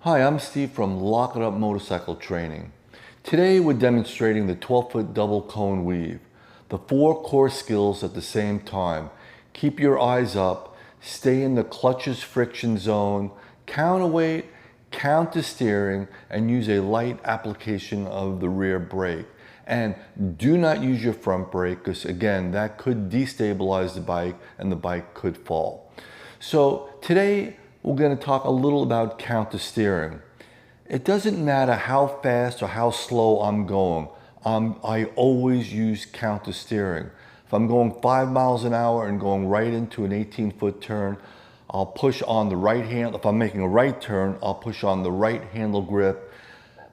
Hi, I'm Steve from Lock It Up Motorcycle Training. Today we're demonstrating the 12-foot double cone weave. The 4 core skills at the same time. Keep your eyes up, stay in the clutch's friction zone, counterweight, count the steering, and use a light application of the rear brake. And do not use your front brake because again, that could destabilize the bike and the bike could fall. So today, we're going to talk a little about counter steering. It doesn't matter how fast or how slow I'm going. I always use counter steering. If I'm going 5 miles an hour and going right into an 18-foot turn, I'll push on the right hand. If I'm making a right turn, I'll push on the right handle grip.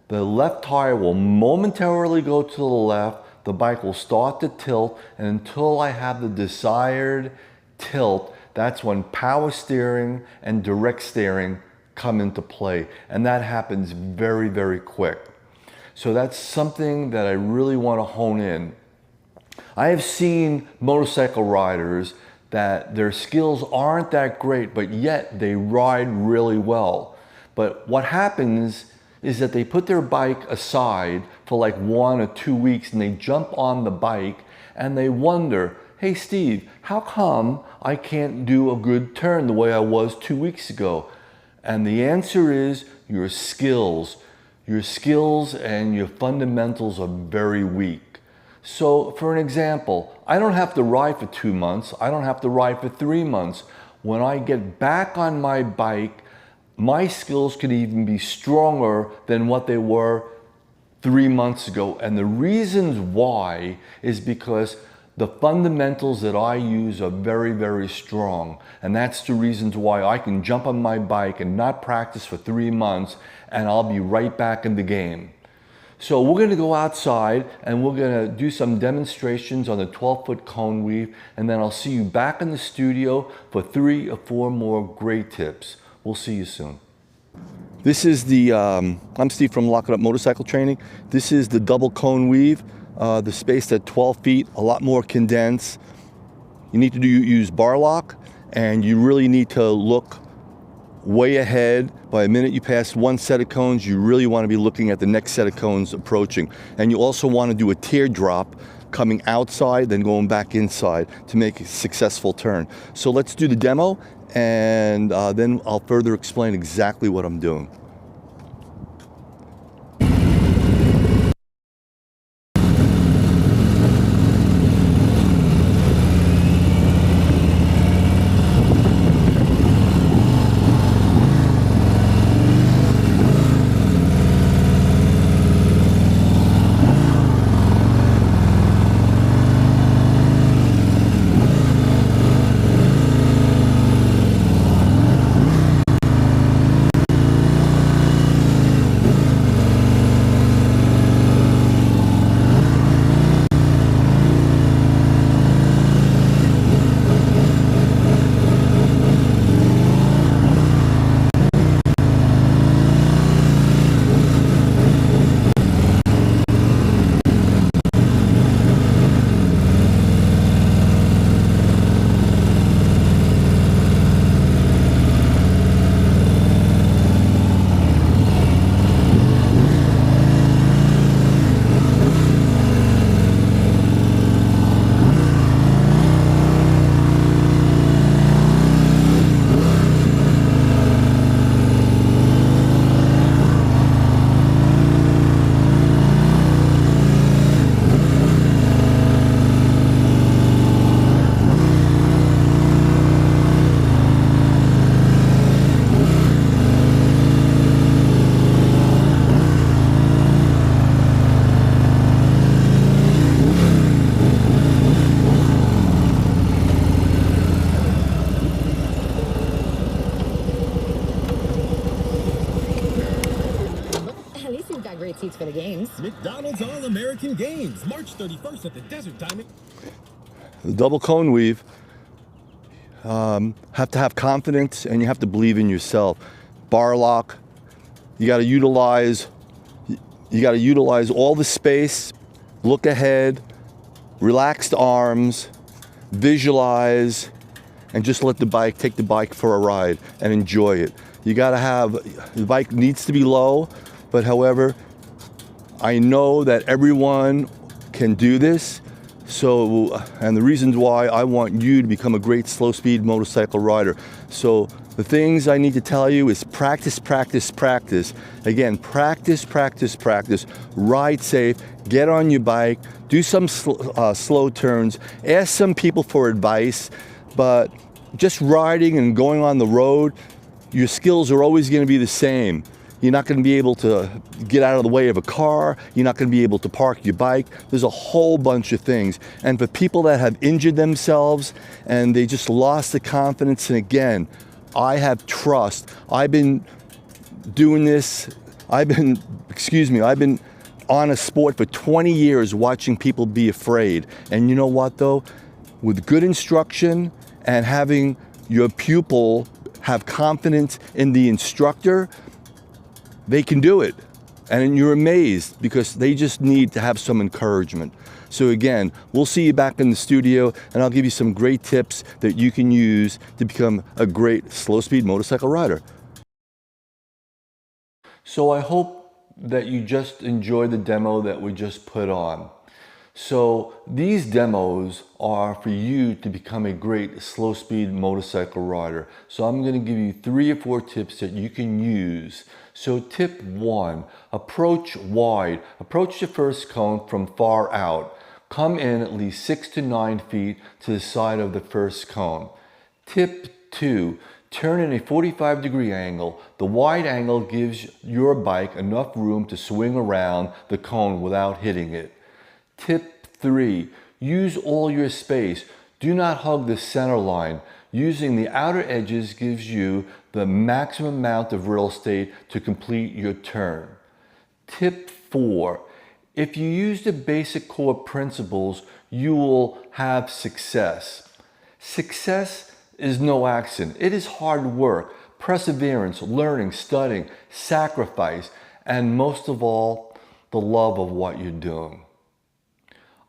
The left tire will momentarily go to the left. The bike will start to tilt, and until I have the desired tilt, that's when power steering and direct steering come into play. And that happens very, very quick. So that's something that I really want to hone in. I have seen motorcycle riders that their skills aren't that great, but yet they ride really well. But what happens is that they put their bike aside for like 1 or 2 weeks and they jump on the bike and they wonder, hey Steve, how come I can't do a good turn the way I was 2 weeks ago? And the answer is your skills. Your skills and your fundamentals are very weak. So for an example, I don't have to ride for 2 months. I don't have to ride for 3 months. When I get back on my bike, my skills could even be stronger than what they were 3 months ago. And the reasons why is because the fundamentals that I use are very, very strong. And that's the reasons why I can jump on my bike and not practice for 3 months and I'll be right back in the game. So we're gonna go outside and we're gonna do some demonstrations on the 12-foot cone weave, and then I'll see you back in the studio for 3 or 4 more great tips. We'll see you soon. This is the, I'm Steve from Lock It Up Motorcycle Training. This is the double cone weave. The space at 12 feet, a lot more condensed. You need to use bar lock, and you really need to look way ahead. By the minute you pass one set of cones, you really want to be looking at the next set of cones approaching. And you also want to do a teardrop coming outside, then going back inside to make a successful turn. So let's do the demo, and then I'll further explain exactly what I'm doing. Great seats for the games. McDonald's All-American Games, March 31st at the Desert Time. The double cone weave, have to have confidence and you have to believe in yourself. Bar lock, you got to utilize all the space, look ahead, relaxed arms, visualize, and just let the bike, take the bike for a ride and enjoy it. You gotta have, the bike needs to be low, but however, I know that everyone can do this. So, and the reasons why I want you to become a great slow speed motorcycle rider. So the things I need to tell you is practice, practice, practice. Again, practice, practice, practice. Ride safe, get on your bike, do some slow turns, ask some people for advice, but just riding and going on the road, your skills are always going to be the same. You're not going to be able to get out of the way of a car. You're not going to be able to park your bike. There's a whole bunch of things. And for people that have injured themselves and they just lost the confidence, and again, I have trust. I've been doing this. I've been on a sport for 20 years watching people be afraid. And you know what though? With good instruction and having your pupil have confidence in the instructor, they can do it. And you're amazed because they just need to have some encouragement. So again, we'll see you back in the studio and I'll give you some great tips that you can use to become a great slow speed motorcycle rider. So I hope that you just enjoyed the demo that we just put on. So these demos are for you to become a great slow speed motorcycle rider. So I'm going to give you 3 or 4 tips that you can use. So tip 1, approach wide. Approach the first cone from far out. Come in at least 6 to 9 feet to the side of the first cone. Tip 2, turn in a 45-degree angle. The wide angle gives your bike enough room to swing around the cone without hitting it. Tip 3, use all your space. Do not hug the center line. Using the outer edges gives you the maximum amount of real estate to complete your turn. Tip 4, if you use the basic core principles, you will have success. Success is no accident. It is hard work, perseverance, learning, studying, sacrifice, and most of all, the love of what you're doing.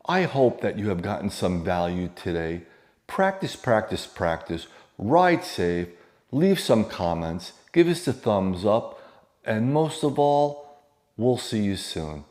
I hope that you have gotten some value today. Practice, practice, practice. Ride safe. Leave some comments. Give us the thumbs up. And most of all, we'll see you soon.